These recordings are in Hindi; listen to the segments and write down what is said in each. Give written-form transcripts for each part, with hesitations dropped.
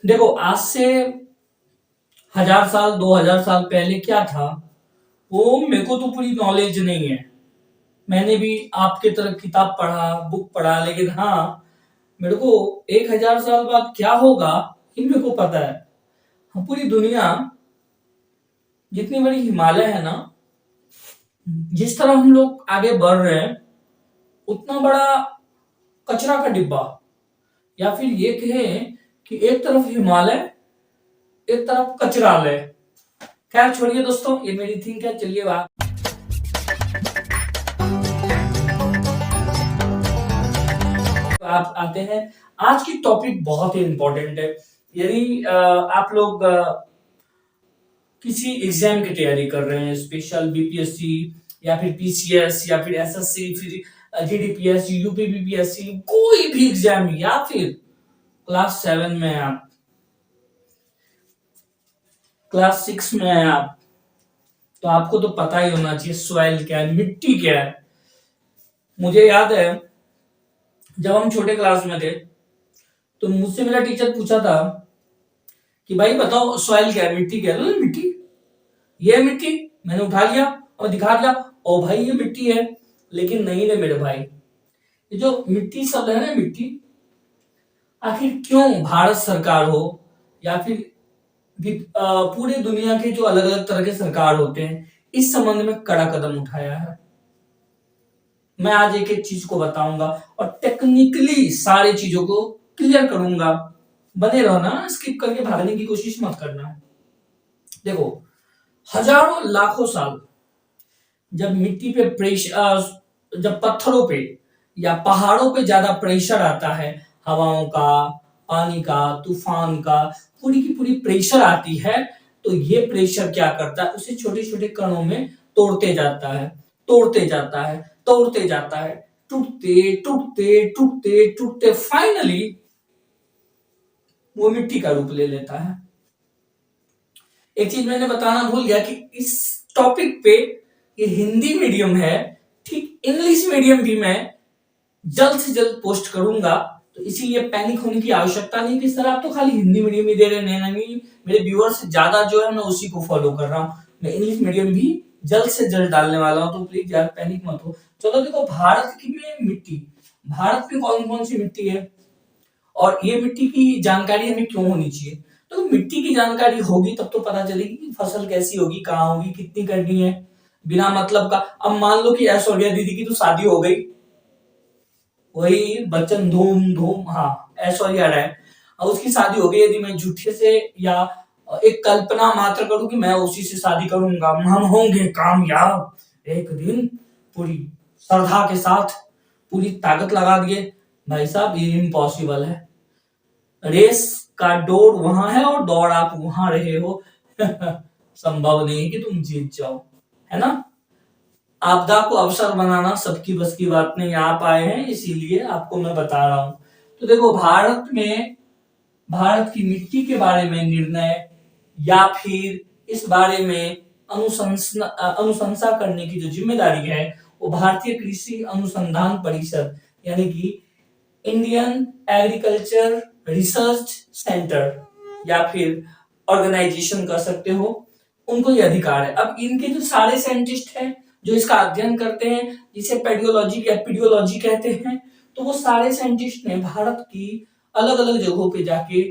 देखो, आज से 1000 साल 2000 साल पहले क्या था वो मेरे को तो पूरी नॉलेज नहीं है। मैंने भी आपके तरह किताब पढ़ा, बुक पढ़ा, लेकिन हाँ, मेरे को 1000 साल बाद क्या होगा ये मेरे को पता है। हम पूरी दुनिया, जितनी बड़ी हिमालय है ना, जिस तरह हम लोग आगे बढ़ रहे हैं, उतना बड़ा कचरा का डिब्बा, या फिर ये कहें कि एक तरफ हिमालय, एक तरफ कचरालय। खैर छोड़िए दोस्तों, ये मेरी थिंक है। चलिए बात आप आते हैं। आज की टॉपिक बहुत ही इंपॉर्टेंट है। यदि आप लोग किसी एग्जाम की तैयारी कर रहे हैं, स्पेशल बीपीएससी या फिर पीसीएस या फिर एसएससी, फिर जीडीपीएस, यूपीपीएससी, कोई भी एग्जाम, या फिर क्लास 7 में है आप, क्लास 6 में है आप, तो आपको तो पता ही होना चाहिए सॉइल क्या है, मिट्टी क्या है। मुझे याद है जब हम छोटे क्लास में थे तो मुझसे मेरा टीचर पूछा था कि भाई बताओ सॉइल क्या है, मिट्टी क्या है। तो मिट्टी, ये है मिट्टी। मैंने उठा लिया और दिखा दिया, ओ भाई ये मिट्टी है। लेकिन नहीं रे मेरे भाई, ये जो मिट्टी शब्द है ना, मिट्टी, आखिर क्यों भारत सरकार हो या फिर पूरे दुनिया के जो अलग अलग तरह के सरकार होते हैं, इस संबंध में कड़ा कदम उठाया है। मैं आज एक एक चीज को बताऊंगा और टेक्निकली सारी चीजों को क्लियर करूंगा। बने रहो ना, स्किप करके भागने की कोशिश मत करना। देखो, हजारों लाखों साल जब मिट्टी पे प्रेशर, जब पत्थरों पे या पहाड़ों पे ज्यादा प्रेशर आता है, हवाओं का, पानी का, तूफान का, पूरी की पूरी प्रेशर आती है, तो ये प्रेशर क्या करता है, उसे छोटे छोटे कणों में तोड़ते जाता है, तोड़ते जाता है, तोड़ते जाता है, टूटते टूटते टूटते टूटते फाइनली वो मिट्टी का रूप ले लेता है। एक चीज मैंने बताना भूल गया कि इस टॉपिक पे, ये हिंदी मीडियम है, ठीक इंग्लिश मीडियम भी मैं जल्द से जल्द पोस्ट करूंगा, तो इसीलिए पैनिक होने की आवश्यकता नहीं कि सर आप तो खाली हिंदी मीडियम ही दे रहे हैं। नहीं, मेरे व्यूअर्स ज्यादा जो है मैं उसी को फॉलो कर रहा हूँ। मैं इंग्लिश मीडियम भी जल्द से जल्द डालने वाला हूँ, तो प्लीज यार पैनिक मत हो। चलो देखो, भारत की में मिट्टी, भारत में कौन कौन सी मिट्टी है और ये मिट्टी की जानकारी हमें क्यों होनी चाहिए। तो मिट्टी की जानकारी होगी तब तो पता चलेगी कि फसल कैसी होगी, कहाँ होगी, कितनी करनी है, बिना मतलब का। अब मान लो कि ऐश्वर्या दीदी की तो शादी हो गई, वही बच्चन धूम धूम, हाँ ऐश्वर्या राय, अब उसकी शादी हो गई। यदि मैं झूठे से या एक कल्पना मात्र करूं कि मैं उसी से शादी करूंगा, हम होंगे कामयाब एक दिन, पूरी श्रद्धा के साथ पूरी ताकत लगा दिए, भाई साहब ये इम्पॉसिबल है। रेस का दौड़ वहां है और दौड़ आप वहां रहे हो संभव नहीं कि तुम जीत जाओ, है ना। आपदा को अवसर बनाना सबकी बस की बात नहीं। आप आए हैं इसीलिए आपको मैं बता रहा हूं। तो देखो, भारत में, भारत की मिट्टी के बारे में निर्णय या फिर इस बारे में अनुशंसा करने की जो जिम्मेदारी है, वो भारतीय कृषि अनुसंधान परिषद, यानी कि इंडियन एग्रीकल्चर रिसर्च सेंटर या फिर ऑर्गेनाइजेशन कर सकते हो, उनको ये अधिकार है। अब इनके जो सारे साइंटिस्ट हैं जो इसका अध्ययन करते हैं, जिसे पेडियोलॉजी या एपिडियोलॉजी कहते हैं, तो वो सारे साइंटिस्ट ने भारत की अलग अलग जगहों पे जाके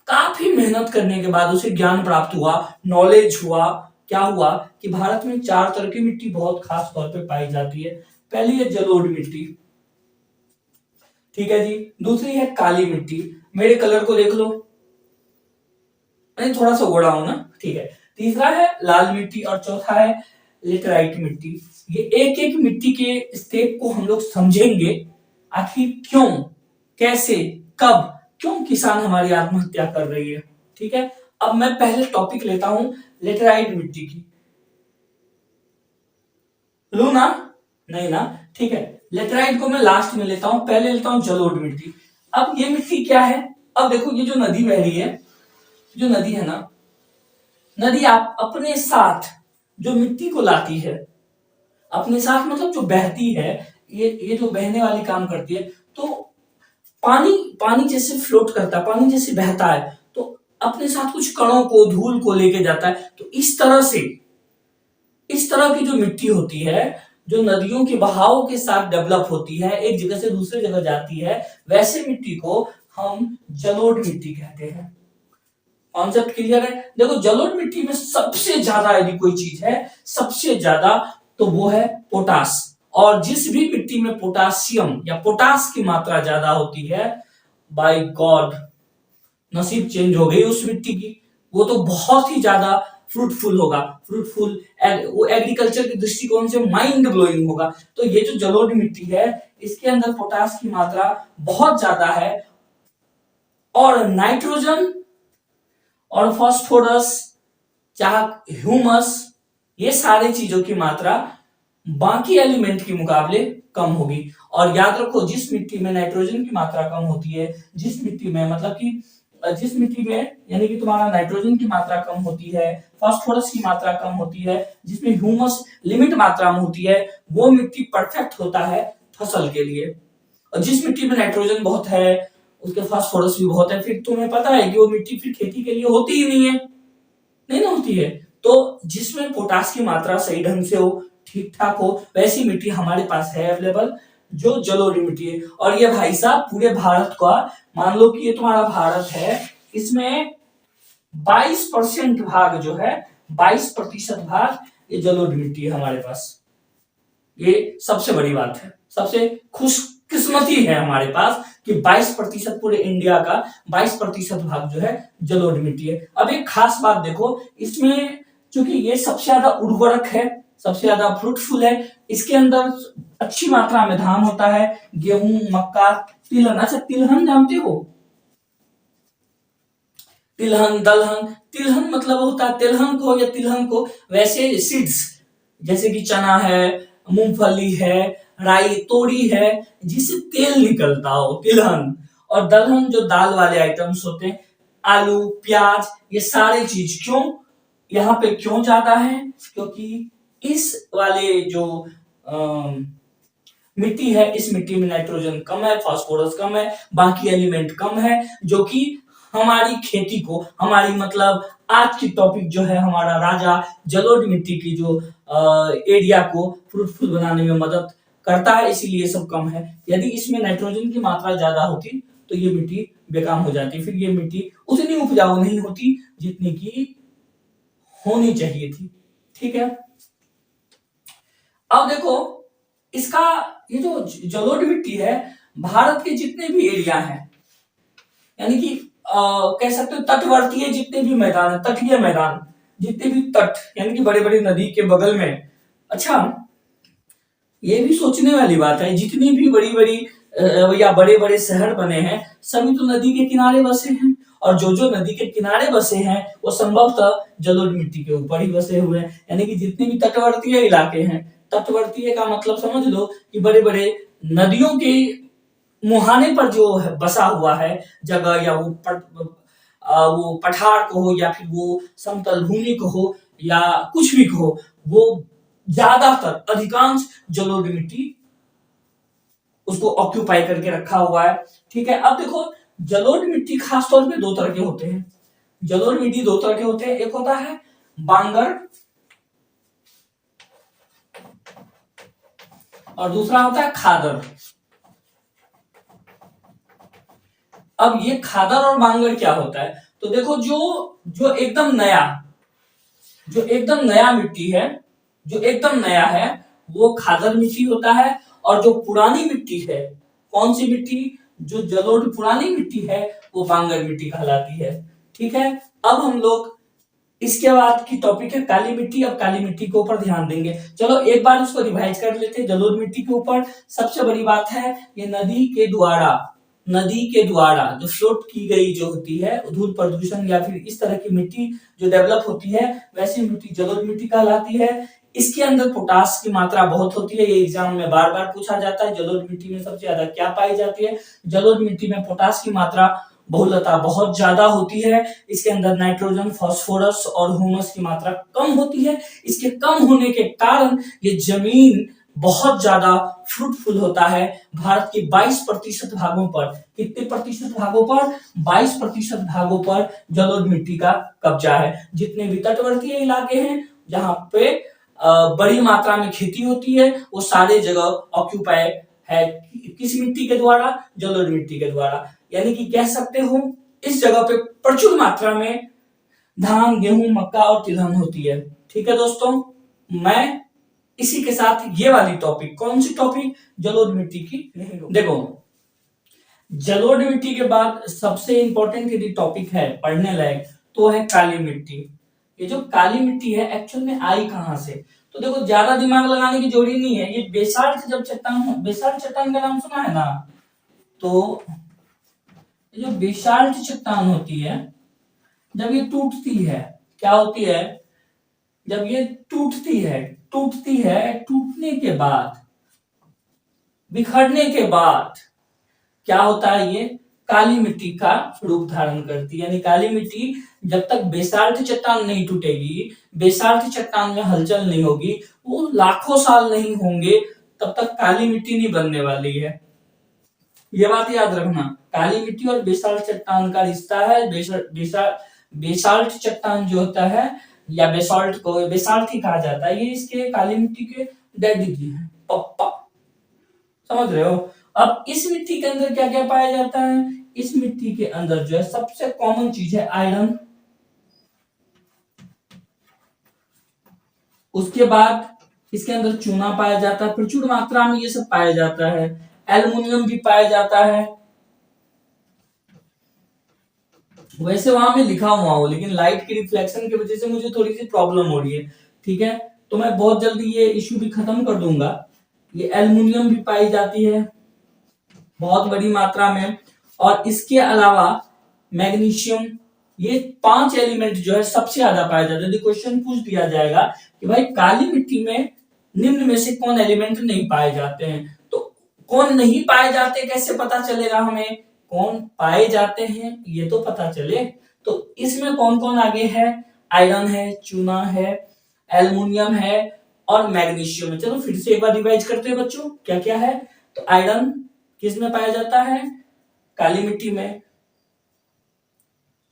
काफी मेहनत करने के बाद उसे ज्ञान प्राप्त हुआ, नॉलेज हुआ। क्या हुआ कि भारत में 4 तरह की मिट्टी बहुत खास तौर पे पाई जाती है। पहली है जलोढ़ मिट्टी, ठीक है जी। दूसरी है काली मिट्टी, मेरे कलर को देख लो, मैं थोड़ा सा गोरा हूं ना, ठीक है। तीसरा है लाल मिट्टी और चौथा है लेटराइट मिट्टी। ये एक एक मिट्टी के स्टेप को हम लोग समझेंगे, आखिर क्यों, कैसे, कब, क्यों किसान हमारी आत्महत्या कर रही है, ठीक है। अब मैं पहले टॉपिक लेता हूं लेटराइट मिट्टी की। लू ना, नहीं ना, ठीक है। लेटराइट को मैं लास्ट में लेता हूं, पहले लेता हूं जलोढ़ मिट्टी। अब ये मिट्टी क्या है, अब देखो ये जो नदी बह रही है, जो नदी है ना, नदी आप अपने साथ जो मिट्टी को लाती है, अपने साथ मतलब जो बहती है, ये जो बहने वाली काम करती है, तो पानी पानी जैसे फ्लोट करता है, पानी जैसे बहता है तो अपने साथ कुछ कणों को, धूल को लेके जाता है। तो इस तरह की जो मिट्टी होती है, जो नदियों के बहाव के साथ डेवलप होती है, एक जगह से दूसरे जगह जाती है, वैसे मिट्टी को हम जलोढ़ मिट्टी कहते हैं। कॉन्सेप्ट क्लियर है? देखो, जलोढ़ मिट्टी में सबसे ज्यादा यदि कोई चीज है, सबसे ज्यादा, तो वो है पोटास। और जिस भी मिट्टी में पोटासियम या पोटास की मात्रा ज्यादा होती है, बाय गॉड नसीब चेंज हो गई उस मिट्टी की, वो तो बहुत ही ज्यादा फ्रूटफुल होगा, वो एग्रीकल्चर के दृष्टिकोण से माइंड ब्लोइंग होगा। तो ये जो जलोढ़ मिट्टी है, इसके अंदर पोटास की मात्रा बहुत ज्यादा है, और नाइट्रोजन और फास्फोरस, चाहे ह्यूमस, ये सारी चीजों की मात्रा बाकी एलिमेंट के मुकाबले कम होगी। और याद रखो, जिस मिट्टी में नाइट्रोजन की मात्रा कम होती है, जिस मिट्टी में मतलब कि जिस मिट्टी में यानी कि तुम्हारा नाइट्रोजन की मात्रा कम होती है, फास्फोरस की मात्रा कम होती है, जिसमें ह्यूमस लिमिट मात्रा में होती है, वो मिट्टी परफेक्ट होता है फसल के लिए। और जिस मिट्टी में नाइट्रोजन बहुत है, उसके फास्फोरस भी बहुत है, फिर तुम्हें पता है कि वो मिट्टी फिर खेती के लिए होती ही नहीं है, नहीं ना होती है। तो जिसमें पोटास की मात्रा सही ढंग से हो, ठीक ठाक हो, वैसी मिट्टी हमारे पास है अवेलेबल, जो जलोढ़ मिट्टी है। और ये भाई साहब पूरे भारत का, मान लो कि ये तुम्हारा भारत है, इसमें 22% भाग जो है, 22% भाग ये जलोढ़ मिट्टी है हमारे पास। ये सबसे बड़ी बात है, सबसे खुशकिस्मती है हमारे पास कि 22% पूरे इंडिया का 22% भाग जो है जलोढ़ मिट्टी है। अब एक खास बात देखो, इसमें चूंकि ये सबसे ज्यादा उर्वरक है, सबसे ज्यादा फ्रूटफुल है, इसके अंदर अच्छी मात्रा में धान होता है, गेहूं, मक्का, तिलहन। अच्छा, तिलहन जानते हो? तिलहन, दलहन, तिलहन मतलब होता है तिलहन को या तिलहन को, वैसे सीड्स जैसे कि चना है, मूंगफली है, राई, तोरी है, जिससे तेल निकलता हो, तिलहन। और दलहन जो दाल वाले आइटम्स होते हैं, आलू, प्याज, ये सारे चीज। क्यों यहाँ पे क्यों ज्यादा है? क्योंकि इस वाले जो मिट्टी है, इस मिट्टी में नाइट्रोजन कम है, फास्फोरस कम है, बाकी एलिमेंट कम है, जो कि हमारी खेती को, हमारी मतलब आज की टॉपिक जो है हमारा राजा जलोढ़ मिट्टी की जो एरिया को फ्रूटफुल बनाने में मदद करता है, इसीलिए सब कम है। यदि इसमें नाइट्रोजन की मात्रा ज्यादा होती तो ये मिट्टी बेकार हो जाती, फिर ये मिट्टी उतनी उपजाऊ नहीं होती जितनी की होनी चाहिए थी। ठीक है, अब देखो, इसका ये जो जलोढ़ मिट्टी है, भारत के जितने भी एरिया हैं, यानी कि कह सकते हो तटवर्तीय जितने भी मैदान है, तटीय मैदान, जितने भी तट यानी कि बड़े बड़े नदी के बगल में। अच्छा, ये भी सोचने वाली बात है, जितनी भी बड़ी बड़ी या बड़े बड़े शहर बने हैं, सभी तो नदी के किनारे बसे हैं, और जो जो नदी के किनारे बसे हैं वो संभवतः जलोढ़ मिट्टी के ऊपर ही बसे हुए हैं। यानी कि जितने भी तटवर्तीय इलाके हैं, तटवर्तीय का मतलब समझ लो कि बड़े बड़े नदियों के मुहाने पर जो है बसा हुआ है जगह, या वो पठार को हो, या फिर वो समतल भूमि को हो, या कुछ भी हो, वो ज्यादातर अधिकांश जलोढ़ मिट्टी उसको ऑक्यूपाई करके रखा हुआ है। ठीक है, अब देखो, जलोढ़ मिट्टी खासतौर पे दो तरह के होते हैं। जलोढ़ मिट्टी दो तरह के होते हैं, एक होता है बांगर और दूसरा होता है खादर। अब ये खादर और बांगर क्या होता है? तो देखो, जो एकदम नया मिट्टी है, जो एकदम नया है, वो खादर मिट्टी होता है। और जो पुरानी मिट्टी है, कौन सी मिट्टी? जो जलोढ़ पुरानी मिट्टी है, वो बांगर मिट्टी कहलाती है। ठीक है, अब हम लोग इसके बाद की टॉपिक है काली मिट्टी। अब काली मिट्टी के ऊपर ध्यान देंगे। चलो एक बार उसको रिवाइज कर लेते हैं। जलोढ़ मिट्टी के ऊपर सबसे बड़ी बात है, ये नदी के द्वारा जो फ्लोट की गई जो होती है, धूल प्रदूषण या फिर इस तरह की मिट्टी जो डेवलप होती है, वैसी मिट्टी जलोढ़ मिट्टी कहलाती है। इसके अंदर पोटास की मात्रा बहुत होती है, ये एग्जाम में बार बार पूछा जाता है। जलोढ़ मिट्टी में सबसे ज्यादा क्या पाई जाती है? जलोढ़ मिट्टी में पोटास की मात्रा, बहुलता बहुत ज्यादा होती है। इसके अंदर नाइट्रोजन, फास्फोरस और ह्यूमस की मात्रा कम होती है। इसके कम होने के कारण ये जमीन बहुत ज्यादा फ्रूटफुल होता है। भारत के 22% भागों पर, कितने प्रतिशत भागों पर? 22% भागों पर जलोढ़ मिट्टी का कब्जा है। जितने भी तटवर्तीय इलाके हैं जहां पे बड़ी मात्रा में खेती होती है, वो सारे जगह ऑक्यूपाई है किस मिट्टी के द्वारा? जलोढ़ मिट्टी के द्वारा। यानी कि कह सकते हो इस जगह पे प्रचुर मात्रा में धान, गेहूं, मक्का और तिलहन होती है। ठीक है दोस्तों, मैं इसी के साथ ये वाली टॉपिक, कौन सी टॉपिक? जलोढ़ मिट्टी की। देखो, जलोढ़ मिट्टी के बाद सबसे इंपॉर्टेंट यदि टॉपिक है पढ़ने लायक तो है काली मिट्टी। ये जो काली मिट्टी है एक्चुअल में आई कहां से? तो देखो, ज्यादा दिमाग लगाने की जरूरी नहीं है। ये बेसाल्ट जब चट्टान, बेसाल्ट चट्टान का नाम सुना है ना? तो ये जो बेसाल्ट चट्टान होती है, जब ये टूटती है, क्या होती है? जब ये टूटती है, टूटने के बाद, बिखरने के बाद क्या होता है? ये काली मिट्टी का रूप धारण करती है। यानी काली मिट्टी जब तक बेसाल्ट चट्टान नहीं टूटेगी, बेसाल्ट चट्टान में हलचल नहीं होगी, वो लाखों साल नहीं होंगे, तब तक काली मिट्टी नहीं बनने वाली है। ये बात याद रखना, काली मिट्टी और बेसाल्ट चट्टान का रिश्ता है। बेसाल्ट चट्टान जो होता है, या बेसाल्ट को बेसाल्ट ही कहा जाता है, ये इसके काली मिट्टी के डैडी जी हैं, पप्पा। समझ रहे हो? अब इस मिट्टी के अंदर क्या क्या पाया जाता है? इस मिट्टी के अंदर जो है सबसे कॉमन चीज है आयरन। उसके बाद इसके अंदर चूना पाया जाता है, प्रचुर मात्रा में ये सब पाया जाता है। एल्युमिनियम भी पाया जाता है। वैसे वहां में लिखा हुआ हूं, लेकिन लाइट की रिफ्लेक्शन की वजह से मुझे थोड़ी सी प्रॉब्लम हो रही है। ठीक है, तो मैं बहुत जल्दी ये इश्यू भी खत्म कर दूंगा। ये एल्युमिनियम भी पाई जाती है बहुत बड़ी मात्रा में, और इसके अलावा मैग्नीशियम। ये 5 एलिमेंट जो है सबसे ज्यादा पाया जाता है। क्वेश्चन पूछ दिया जाएगा कि भाई काली मिट्टी में निम्न में से कौन एलिमेंट नहीं पाए जाते हैं, तो कौन नहीं पाए जाते कैसे पता चलेगा हमें? कौन पाए जाते हैं ये तो पता चले। तो इसमें कौन कौन आगे है? आयरन है, चूना है, एल्युमिनियम है और मैग्नीशियम है। चलो फिर से एक बार रिवाइज करते हैं बच्चों, क्या क्या है। तो आयरन किस में पाया जाता है? काली मिट्टी में।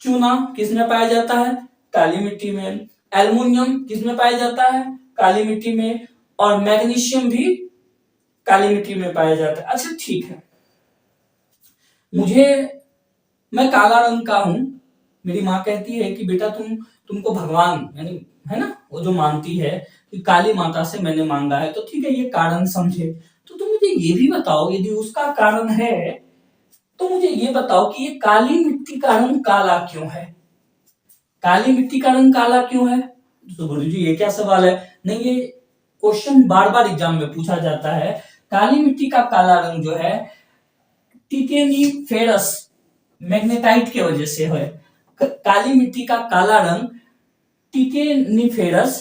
चूना किस में पाया जाता है? काली मिट्टी में। एल्युमिनियम किस में पाया जाता है? काली मिट्टी में। और मैग्नीशियम भी काली मिट्टी में पाया जाता है। अच्छा ठीक है, मैं काला रंग का हूं। मेरी माँ कहती है कि बेटा तुमको भगवान यानी है ना, वो जो मानती है कि काली माता से मैंने मांगा है, तो ठीक है, ये कारण समझे। तो तुम मुझे ये भी बताओ, यदि उसका कारण है तो मुझे ये बताओ कि ये काली मिट्टी का रंग काला क्यों है? काली मिट्टी का रंग काला क्यों है? तो गुरुजी ये क्या सवाल है? नहीं, ये क्वेश्चन बार बार एग्जाम में पूछा जाता है। काली मिट्टी का काला रंग जो है टिटेनीफेरस मैग्नेटाइट की वजह से है। काली मिट्टी का काला रंग टिटेनीफेरस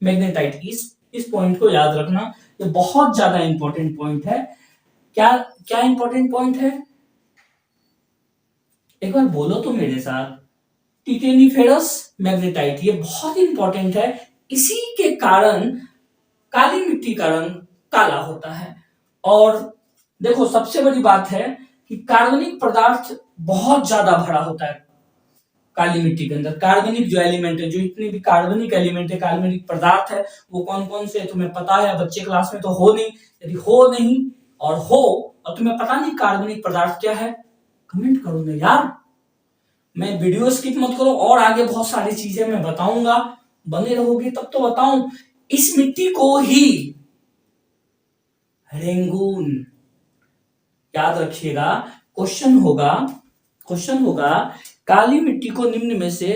मैग्नेटाइट। इस पॉइंट को याद रखना, ये बहुत ज्यादा इंपॉर्टेंट पॉइंट है। क्या क्या इंपॉर्टेंट पॉइंट है? एक बार बोलो तो मेरे साथ, टिटेनीफेरस मैग्नेटाइट, ये बहुत इंपॉर्टेंट है। इसी के कारण काली मिट्टी का रंग काला होता है। और देखो, सबसे बड़ी बात है कि कार्बनिक पदार्थ बहुत ज्यादा भरा होता है काली मिट्टी के अंदर। कार्बनिक जो एलिमेंट है, जो इतने भी कार्बनिक एलिमेंट है, कार्बनिक पदार्थ है, वो कौन कौन से तुम्हें पता है? बच्चे क्लास में तो हो नहीं। यदि हो नहीं और तुम्हें पता नहीं कार्बनिक पदार्थ क्या है, कमेंट करो ना यार। मैं वीडियो स्किप मत करो, और आगे बहुत सारी चीजें मैं बताऊंगा, बने रहोगे तब तो बताऊं। इस मिट्टी को ही रेंगून, याद रखिएगा, क्वेश्चन होगा काली मिट्टी को निम्न में से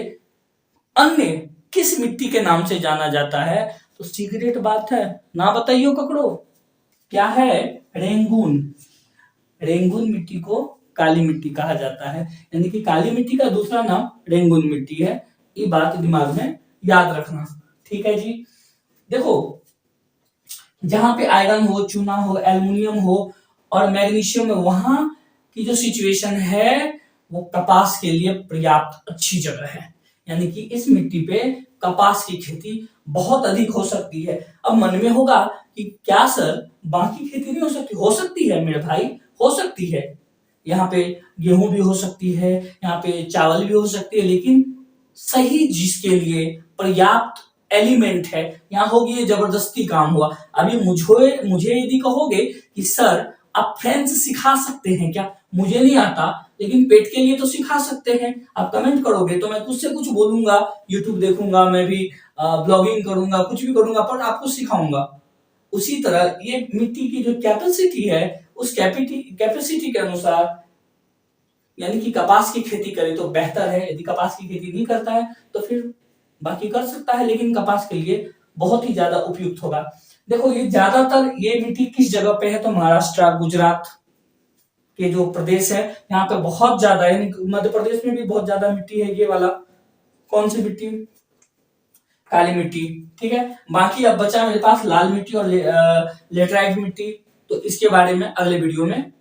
अन्य किस मिट्टी के नाम से जाना जाता है? तो सीक्रेट बात है ना, बताइयो ककड़ो, क्या है? रेंगून। रेंगून मिट्टी को काली मिट्टी कहा जाता है। यानी कि काली मिट्टी का दूसरा नाम रेंगून मिट्टी है। ये बात दिमाग में याद रखना, ठीक है जी। देखो, जहां पे आयरन हो, चूना हो, एल्युमिनियम हो और मैग्नीशियम हो, वहां की जो सिचुएशन है वो कपास के लिए पर्याप्त अच्छी जगह है। यानी कि इस मिट्टी पे कपास की खेती बहुत अधिक हो सकती है। अब मन में होगा कि क्या सर बाकी खेती नहीं हो सकती? हो सकती है मेरे भाई, हो सकती है। यहाँ पे गेहूं भी हो सकती है, यहाँ पे चावल भी हो सकती है, लेकिन सही जिसके लिए पर्याप्त एलिमेंट है, यहाँ होगी ये जबरदस्ती काम हुआ। अभी मुझे यदि कहोगे कि सर आप फ्रेंच सिखा सकते हैं क्या? मुझे नहीं आता, लेकिन पेट के लिए तो सिखा सकते हैं। आप कमेंट करोगे तो मैं कुछ से कुछ बोलूंगा, यूट्यूब देखूंगा, मैं भी ब्लॉगिंग करूंगा, कुछ भी करूंगा, पर आपको सिखाऊंगा। उसी तरह ये मिट्टी की जो कैपेसिटी है, उस कैपेसिटी के अनुसार यानी कि कपास की खेती करे तो बेहतर है। यदि कपास की खेती नहीं करता है तो फिर बाकी कर सकता है, लेकिन कपास के लिए बहुत ही ज्यादा उपयुक्त होगा। देखो ये ज्यादातर ये मिट्टी किस जगह पे है, तो महाराष्ट्र, गुजरात के जो प्रदेश है यहाँ पे बहुत ज्यादा, यानी मध्य प्रदेश में भी बहुत ज्यादा मिट्टी है। ये वाला कौन सी मिट्टी? काली मिट्टी, ठीक है। बाकी अब बचा मेरे पास लाल मिट्टी और लेटराइट मिट्टी, तो इसके बारे में अगले वीडियो में